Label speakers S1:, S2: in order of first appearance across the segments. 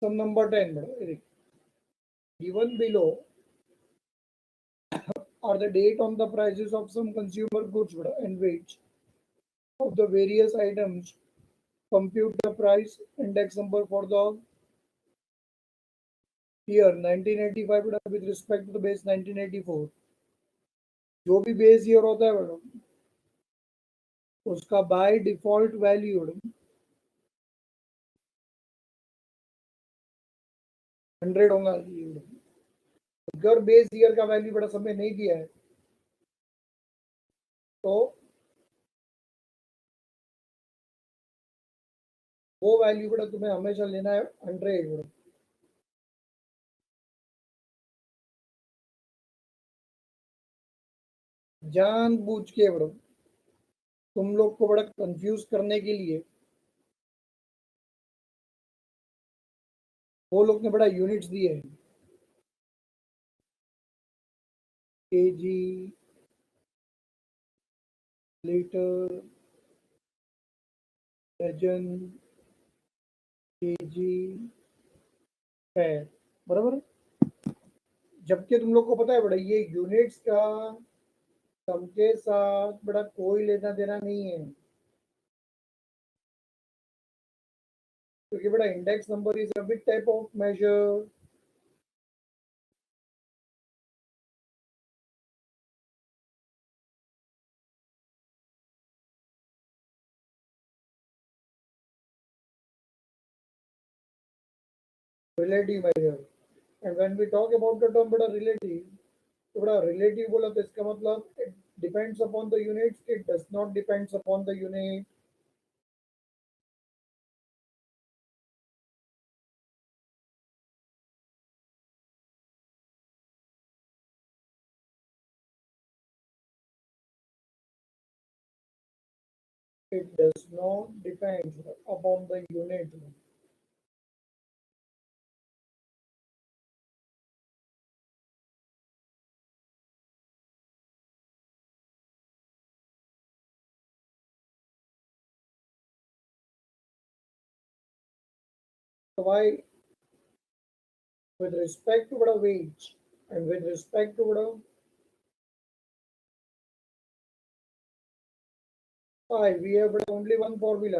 S1: Sum number 10, madam. Given below are the date on the prices of some consumer goods, madam, and weights of the various items. Compute the price index number for the year 1985 madam, with respect to the base 1984. जो भी base year होता है madam, उसका by default value madam 100 होगा madam. अगर base year का value बड़ा समय नहीं दिया है तो वो वैल्यू बड़ा तुम्हें हमेशा लेना है 100 मैडम। जानबूझ के मैडम तुम लोग को बड़ा कंफ्यूज करने के लिए वो लोग ने बड़ा यूनिट्स दिए हैं, केजी, लीटर, डजन, केजी, है बराबर। जबकि तुम लोग को पता है बड़ा ये यूनिट्स का सम के साथ बड़ा कोई लेना देना नहीं है, क्योंकि बड़ा index number is a big type of measure. Relative measure, and when we talk about the term बड़ा रिलेटिव, तो बड़ा रिलेटिव बोला तो इसका मतलब it depends upon the units, it does not depends upon the unit. It does not depend upon the unit. So why, with respect to the wage and with respect to the phi, we have only one formula,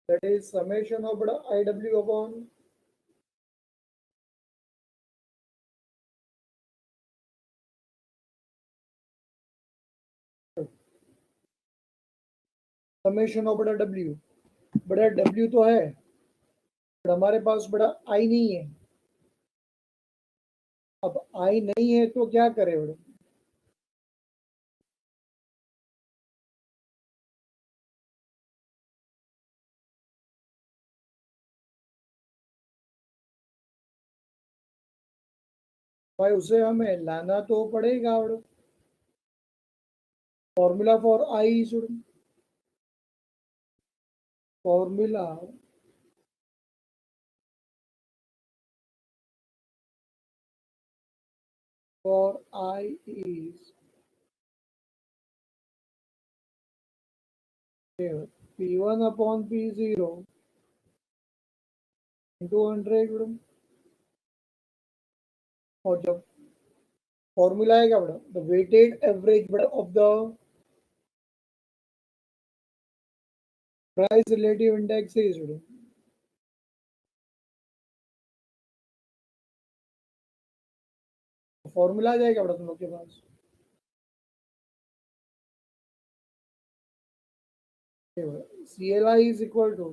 S1: that is summation of the IW upon summation of the W। बड़ा W तो है पर हमारे पास बड़ा I नहीं है। अब I नहीं है तो क्या करें बड़ा, भाई उसे हमें लाना तो पड़ेगा बड़ा। Formula for I should, formula for I is P1 upon P0 into 100। और जब फॉर्मूला है क्या बड़ा, द वेटेड एवरेज बड़ा of the price relative index is, formula आ जाएगा बड़ा तुम लोग के पास, CLI is equal to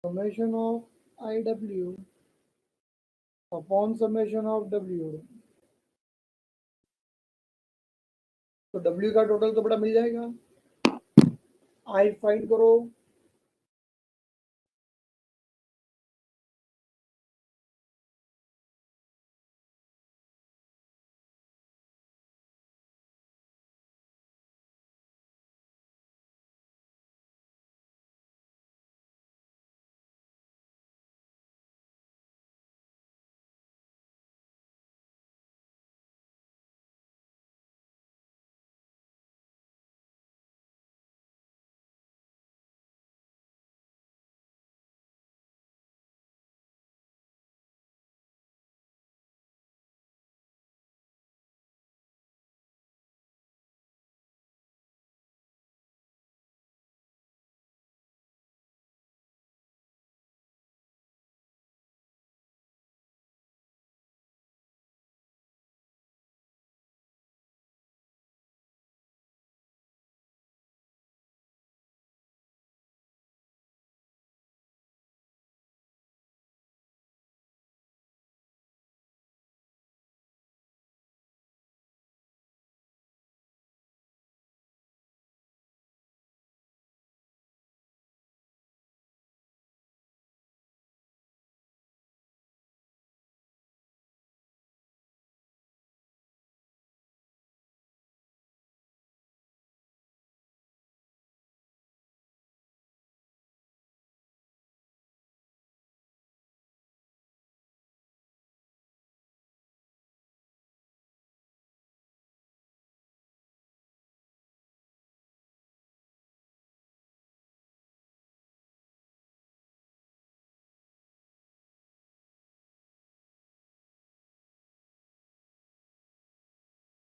S1: summation of IW upon summation of W। तो W का टोटल तो बड़ा मिल जाएगा, I फाइंड करो,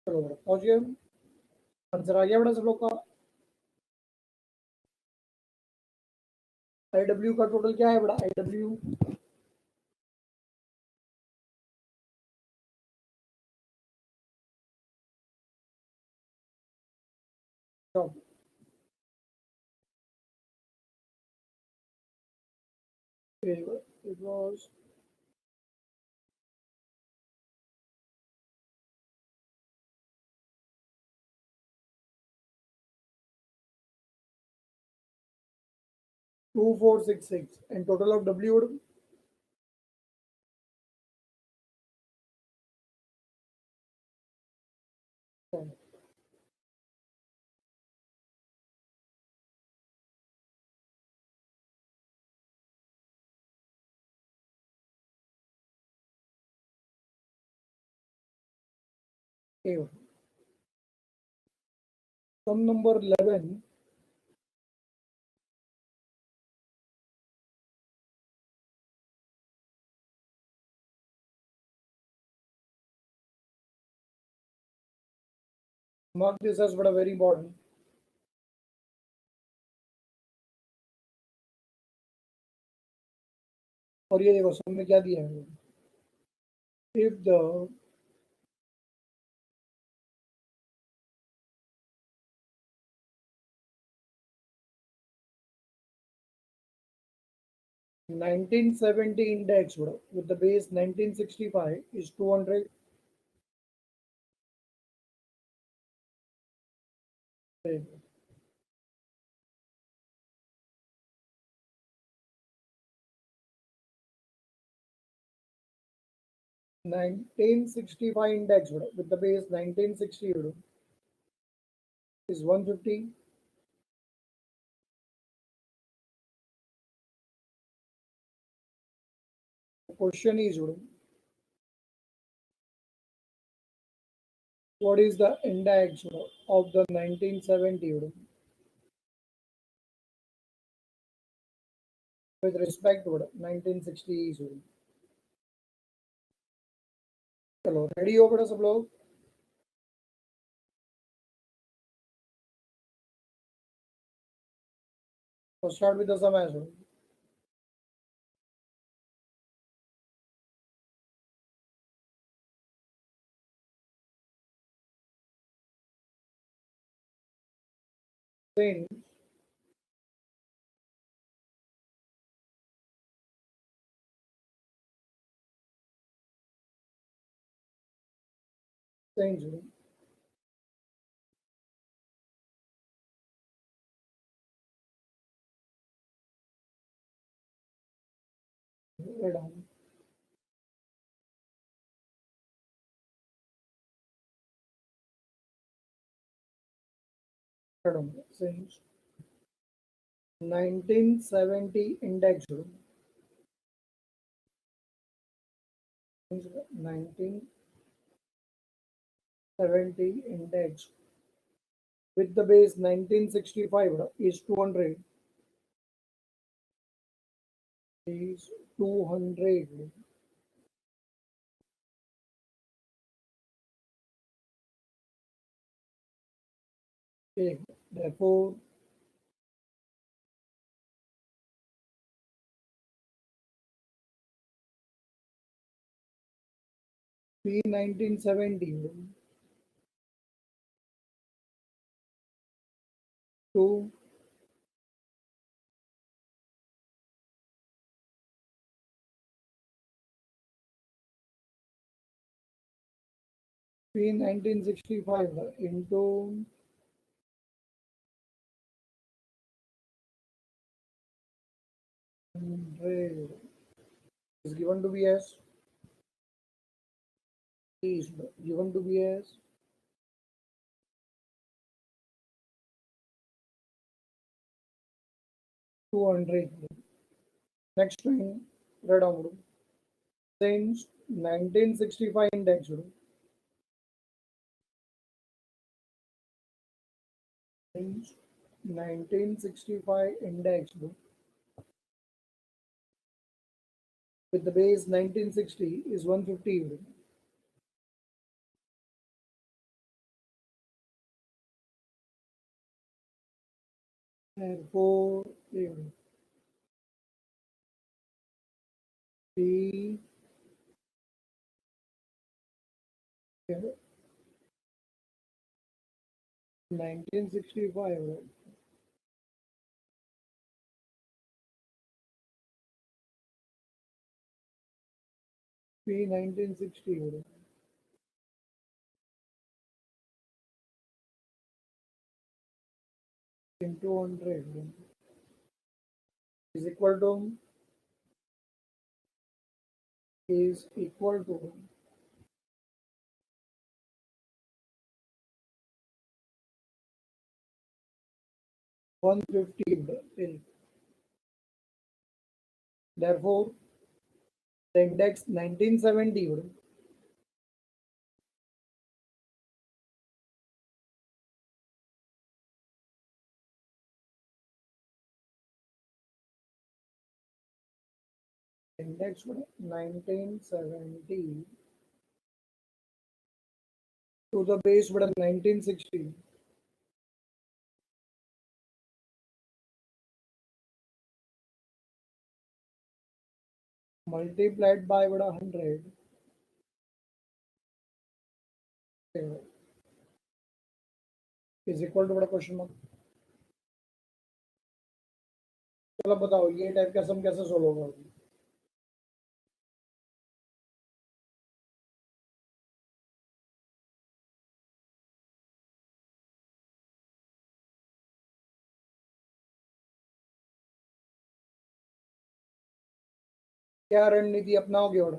S1: चलो बड़ा पहुंच गए। आंसर आ गया बड़ा सब लोग का। आई डब्ल्यू का टोटल क्या है बड़ा? I W it was 2466 and total of W would A would. Sum number 11. Mark this as बड़ा very important. और ये देखो सम में क्या दिया है? If the 1970 index with the base 1965 is 200. 1965 index with the base 1960 is 150. The question is what is the index of the 1970 with respect to 1960? चलो ready हो बेटा सब लोग? तो start with the sum as well. Since since write down since 1970 index since 1970 index with the base 1965 is 200 is 200. Okay. Therefore P 1970 to P 1965 into 100 is given to be as is given to be as 200. Next time, write down since 1965 index since 1965 index with the base 1960 is 150. therefore P 1965 P 1960 into 100 is equal to 150. Therefore, the index 1970 index 1970 to the base 1960. Multiplied by 100 is equal to question mark. चलो बताओ ये type का सम कैसे solve होगा. क्या रणनीति अपनाओगे और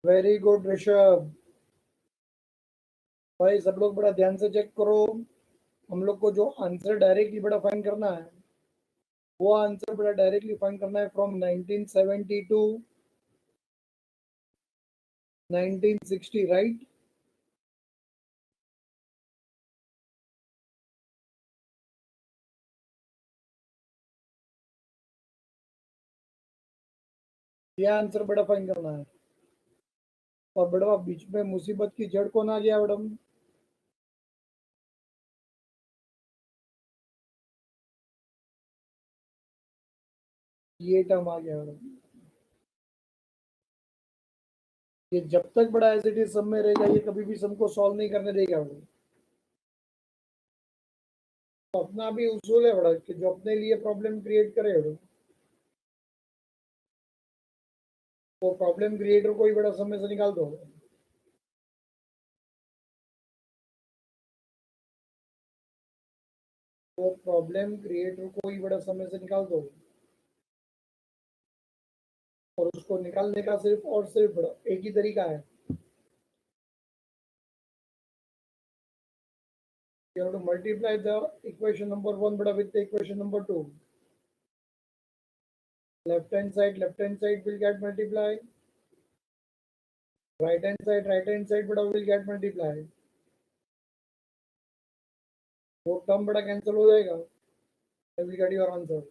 S1: very good Rishabh. भाई सब लोग बड़ा ध्यान से चेक करो. हम लोग को जो आंसर डायरेक्टली बड़ा फाइंड करना है वो आंसर बड़ा डायरेक्टली फाइंड करना है फ्रॉम 1970 टू 1960 राइट. ये आंसर बड़ा फाइंड करना है. और बड़ा बीच में मुसीबत की जड़ कौन आ गया मैडम. ये टर्म आ गया मैडम. ये जब तक बड़ा एज इट इज सब में रहेगा ये कभी भी सम को सॉल्व नहीं करने देगा मैडम. तो अपना भी उसूल है बड़ा कि जो अपने लिए प्रॉब्लम क्रिएट करे मैडम वो प्रॉब्लम क्रिएटर को ही बड़ा समय से निकाल दो. वो प्रॉब्लम क्रिएटर को ही बड़ा समय से निकाल दो. और उसको निकालने का सिर्फ और सिर्फ बड़ा एक ही तरीका है. You have to multiply the equation number 1 bada with the equation number 2. Left hand side will get multiplied. Right hand side bada will get multiplied. वो टर्म बड़ा कैंसिल हो जाएगा. You will get your answer.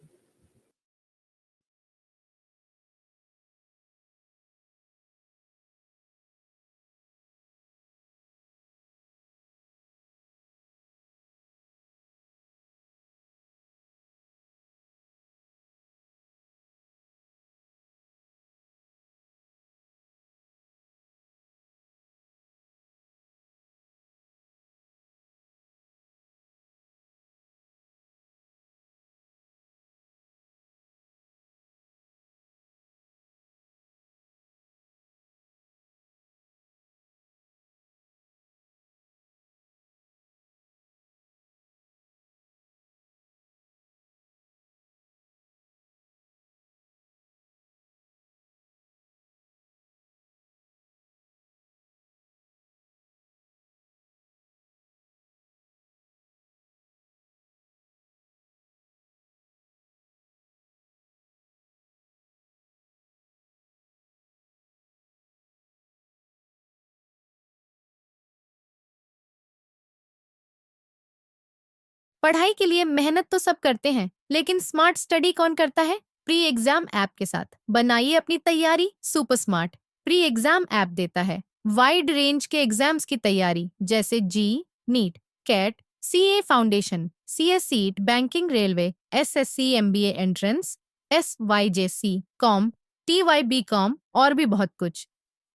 S2: पढ़ाई के लिए मेहनत तो सब करते हैं, लेकिन स्मार्ट स्टडी कौन करता है? प्री एग्जाम ऐप के साथ बनाइए अपनी तैयारी super smart. Pre exam app देता है वाइड रेंज के एग्जाम्स की तैयारी, जैसे JEE, NEET, CAT, CA foundation, CSEET, banking, railway, SSC, MBA entrance, SYJC, com, TYB com और भी बहुत कुछ।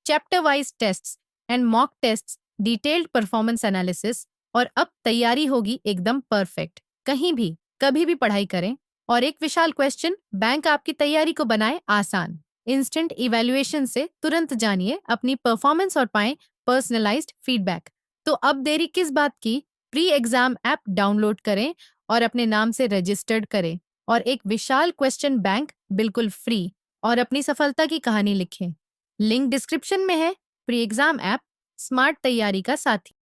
S2: Chapter wise tests and mock tests, detailed performance analysis, और अब तैयारी होगी एकदम परफेक्ट। कहीं भी कभी भी पढ़ाई करें। और एक विशाल क्वेश्चन बैंक आपकी तैयारी को बनाए आसान। इंस्टेंट इवैल्यूएशन से तुरंत जानिए अपनी परफॉर्मेंस और पाएं पर्सनलाइज्ड फीडबैक। तो अब देरी किस बात की? प्री एग्जाम ऐप डाउनलोड करें और अपने नाम से रजिस्टर्ड करें और एक विशाल क्वेश्चन बैंक बिल्कुल फ्री और अपनी सफलता की कहानी लिखें। लिंक डिस्क्रिप्शन में है। प्री एग्जाम ऐप स्मार्ट तैयारी का साथी।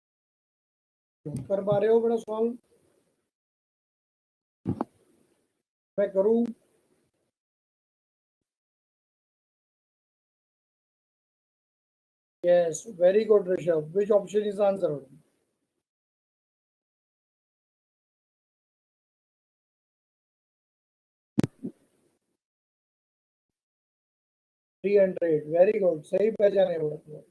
S1: कर पा रहे हो बड़ा सॉल्व? मैं करूं? Yes, very good, Rishabh. Which option is the answer? 300. Very good. सही पहचाने बड़ा।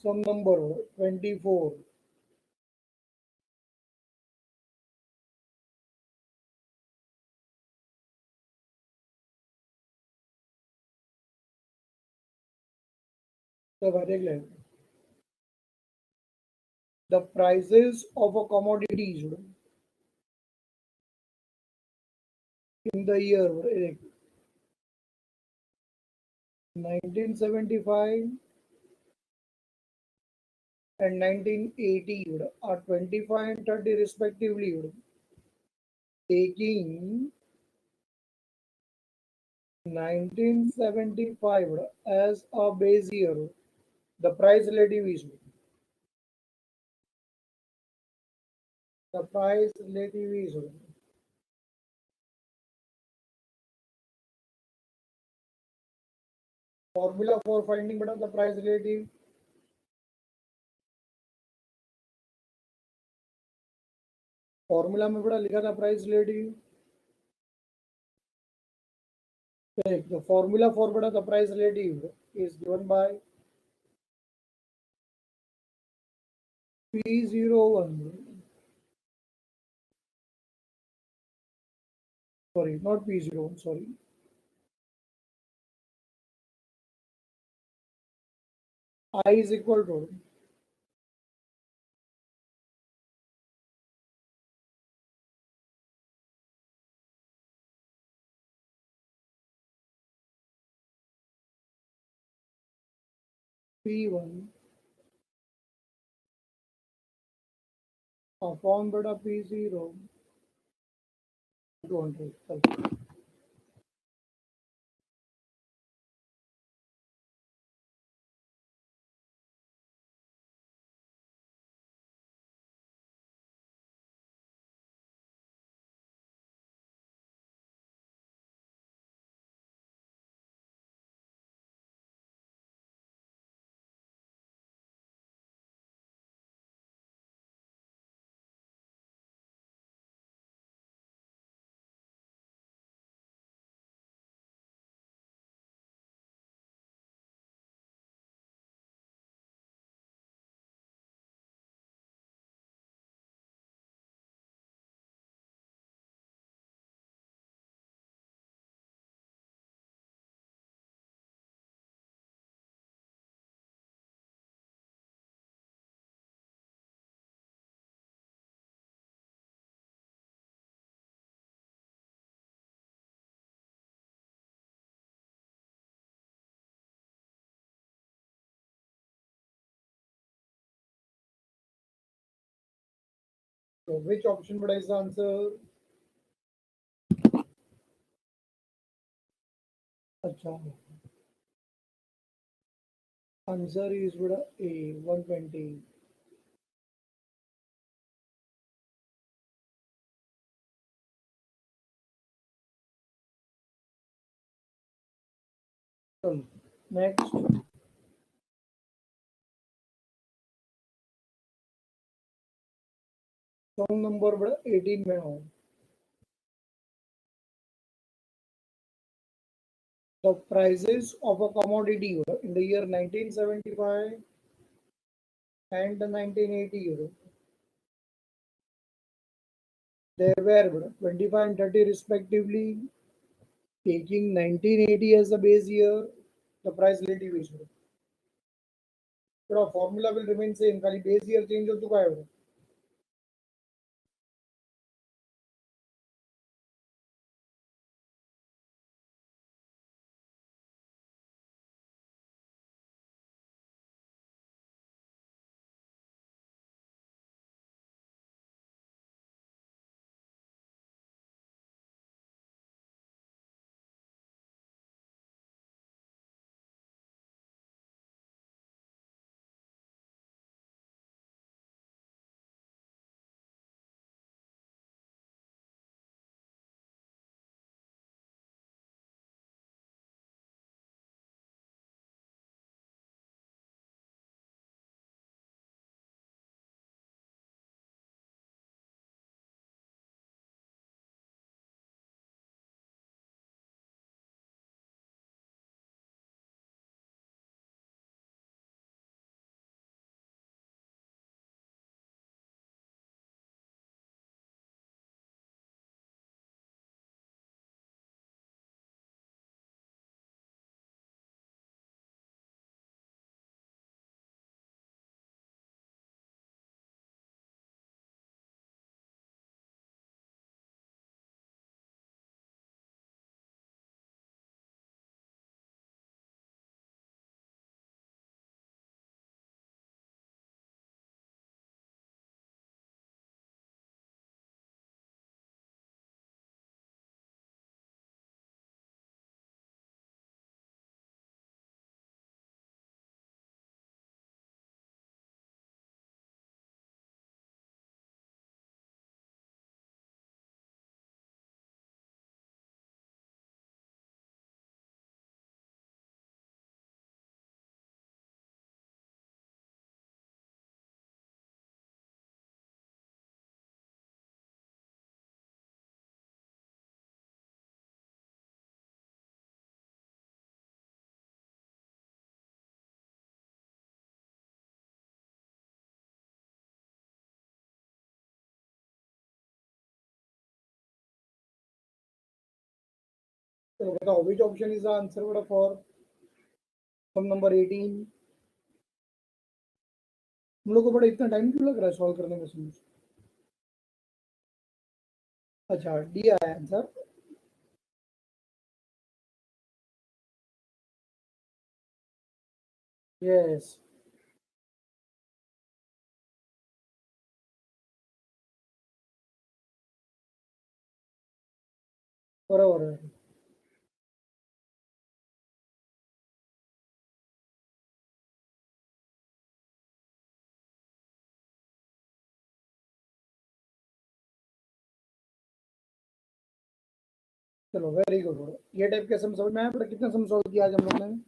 S1: Some number 24. So very clear. The prices of a commodities in the year 1975 and 1980 are 25 and 30 respectively. Taking 1975 as a base year, the price relative is the price relative is formula for finding the price relative. Formula में बड़ा लिखा था price relative. the formula for the price relative is given by P01. Sorry, not P01, sorry. I is equal to P1 upon P0 200. So which option would is the answer? अच्छा, answer is what A 120. चलो next. Song number बड़ा 18 में हो. The prices of a commodity in the year 1975 and the 1980 they were 25 and 30 respectively. Taking 1980 as the base year, the price relative is थोड़ा formula will remain same, खाली base year change हो चुका है. तो बताओ which option is the answer for sum number 18. हम लोग को बड़ा इतना टाइम क्यों लग रहा है सॉल्व करने में समझ. अच्छा डी आया आंसर. यस बराबर है. चलो वेरी गुड. ये टाइप के सम समझ में आया. बड़ा कितना सम सॉल्व किया आज हम लोग ने.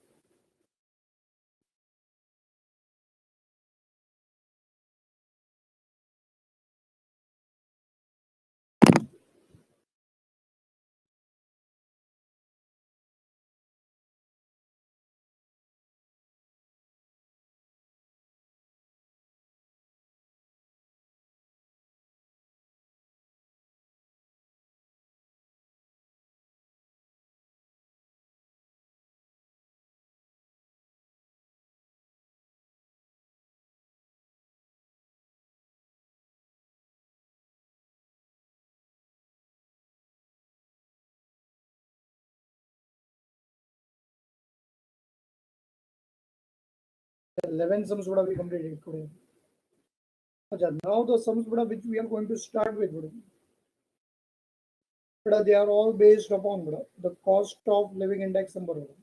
S1: The 11 sums would have been completed today. अच्छा, now the sums बड़ा which we are going to start with बड़ा they are all based upon बड़ा the cost of living index number बड़ा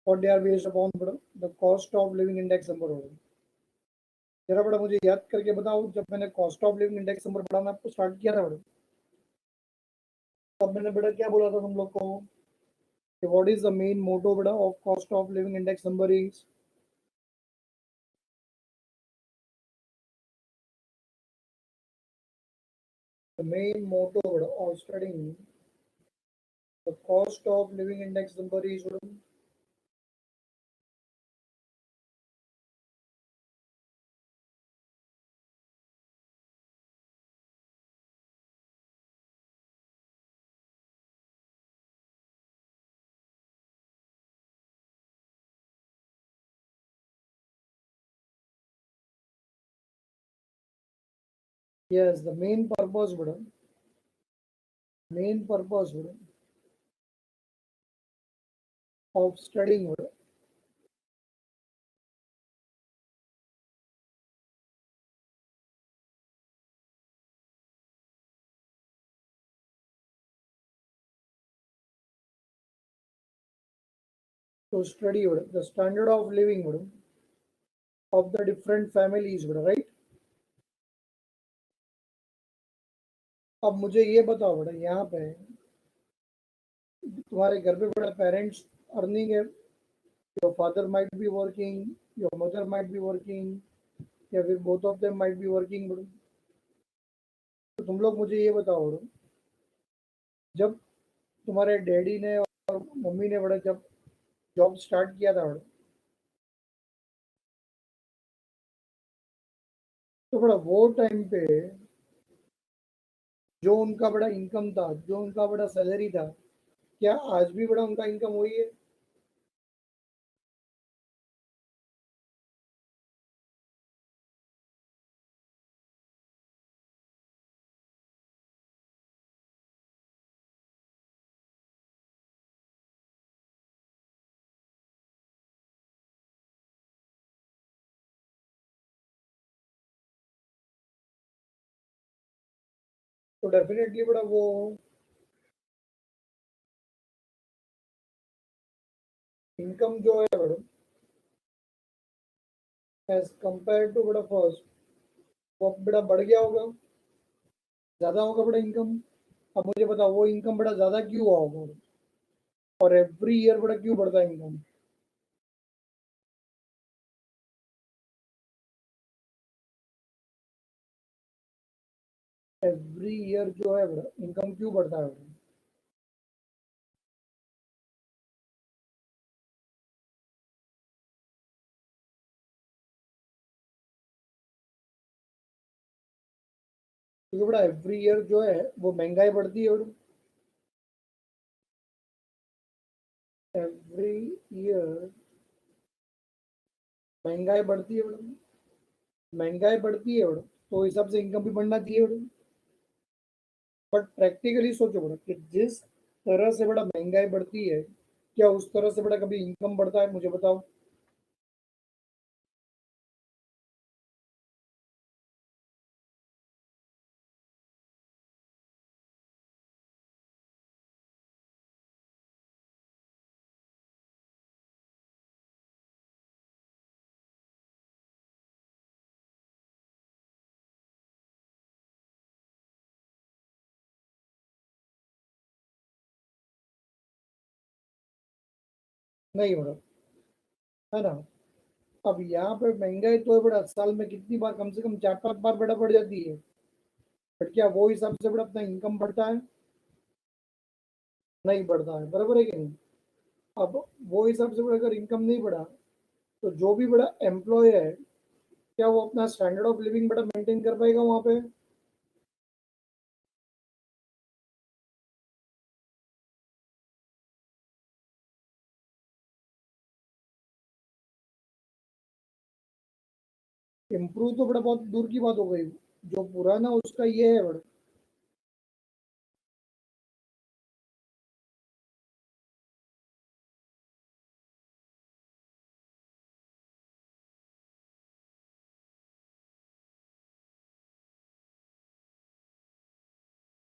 S1: what they are based upon बड़ा the cost of living index number बड़ा जरा बड़ा मुझे याद करके बताओ जब मैंने cost of living index number पढ़ाना आपको स्टार्ट किया था बड़ा तब मैंने बड़ा क्या बोला था तुम लोग को कि what is the main motto बड़ा of cost of living index number is the main motto of studying the cost of living index number is yes the main purpose of studying to study the standard of living of the different families right अब मुझे ये बताओ बड़ा यहाँ पे तुम्हारे घर पे बड़ा पेरेंट्स अर्निंग है your father might be working your mother might be working या फिर both of them might be working बड़ो तो तुम लोग मुझे ये बताओ बड़ो जब तुम्हारे डैडी ने और मम्मी ने बड़ा जब जॉब स्टार्ट किया था बड़ा तो बड़ा वो टाइम पे जो उनका बड़ा इनकम था जो उनका बड़ा सैलरी था क्या आज भी बड़ा उनका इनकम वही है तो डेफिनेटली बड़ा वो इनकम जो है बड़ा एज कंपेयर टू बड़ा फर्स्ट वो बड़ा बढ़ गया होगा ज्यादा होगा बड़ा इनकम अब मुझे बताओ वो इनकम बड़ा ज्यादा क्यों हुआ होगा और एवरी ईयर बड़ा क्यों बढ़ता है इनकम एवरी ईयर जो है बड़ा इनकम क्यों बढ़ता है बड़ा क्योंकि बड़ा एवरी ईयर जो है वो महंगाई बढ़ती है बड़ा एवरी ईयर महंगाई बढ़ती है बड़ा महंगाई बढ़ती है बड़ा तो हिसाब से इनकम भी बढ़ना चाहिए बड़ा बट प्रैक्टिकली सोचो बड़ा कि जिस तरह से बड़ा महंगाई बढ़ती है क्या उस तरह से बड़ा कभी इनकम बढ़ता है मुझे बताओ नहीं बड़ा है ना अब यहाँ पे महंगाई तो है बड़ा साल में कितनी बार कम से कम 4-5 बार बड़ा बढ़ जाती है बट क्या वो हिसाब से बड़ा अपना इनकम बढ़ता है नहीं बढ़ता है बराबर है कि नहीं अब वो हिसाब से बड़ा अगर इनकम नहीं बढ़ा तो जो भी बड़ा एम्प्लॉय है क्या वो अपना स्टैंडर्ड ऑफ लिविंग बड़ा मेंटेन कर पाएगा वहां पे इम्प्रूव तो बड़ा बहुत दूर की बात हो गई जो पुराना उसका ये है बड़ा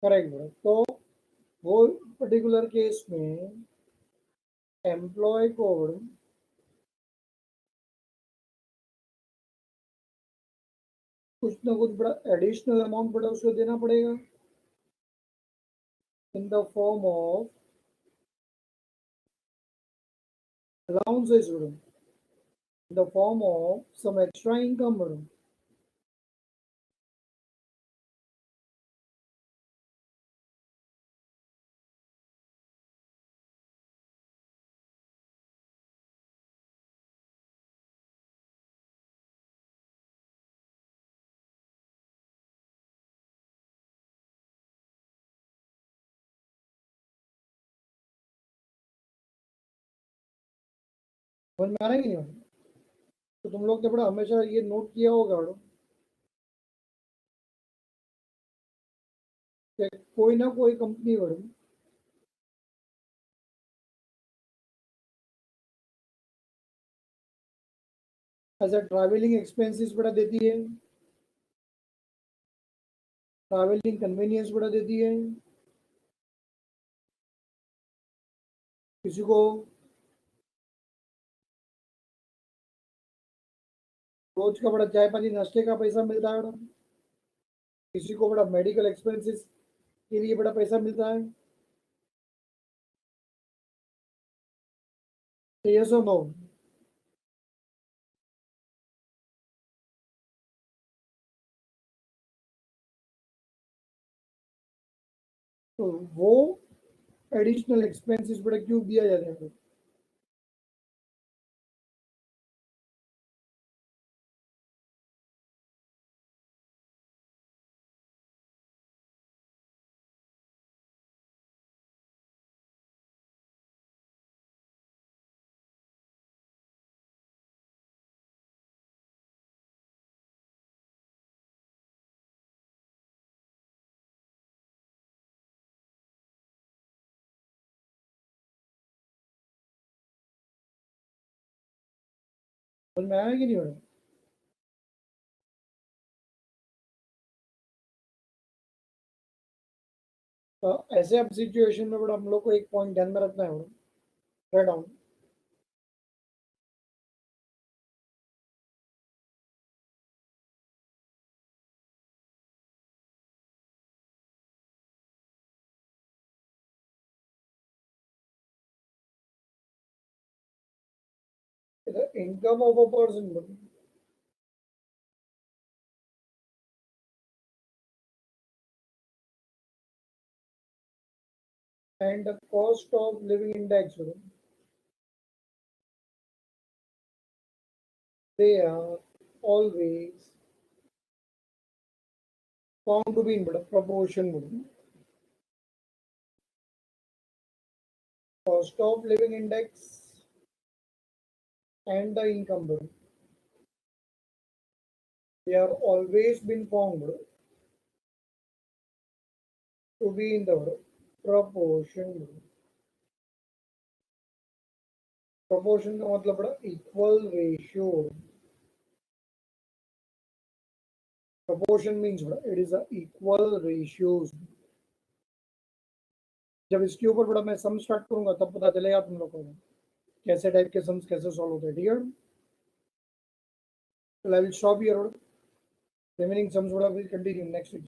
S1: करेक्ट बड़ा। तो वो पर्टिकुलर केस में एम्प्लॉय को कुछ ना कुछ बड़ा एडिशनल अमाउंट बड़ा उसको देना पड़ेगा in the form of allowances बड़ा, in the form of some extra income बड़ा। समझ में आ रहा है कि नहीं? तो तुम लोग ने बड़ा हमेशा ये नोट किया होगा बड़ा कि कोई ना कोई कंपनी बड़ा ऐसा ट्रैवलिंग एक्सपेंसेस बड़ा देती है, ट्रैवलिंग कन्वीनियंस बड़ा देती है। किसी को रोज का बड़ा चाय पानी नाश्ते का पैसा मिलता है बड़ा, किसी को बड़ा मेडिकल एक्सपेंसेस के लिए बड़ा पैसा मिलता है। यस और नो? तो वो एडिशनल एक्सपेंसेस बड़ा क्यों दिया जाता है? समझ में आया कि नहीं बड़ा? तो ऐसे अब सिचुएशन में बड़ा हम लोग को एक पॉइंट ध्यान में रखना है बड़ा, write down. The income of a person and the cost of living index, they are always found to be in proportion. Cost of living index and the income, they are always been found to be in the proportion. Proportion का मतलब बड़ा equal ratio. Proportion means बड़ा it is a equal ratios. जब इसके ऊपर बड़ा मैं सम start करूंगा तब पता चलेगा तुम लोगों को कैसे टाइप के सम्स कैसे सॉल्व होते हैं, ठीक है? तो I will stop here, remaining sums बड़ा विल कंटिन्यू नेक्स्ट वीक।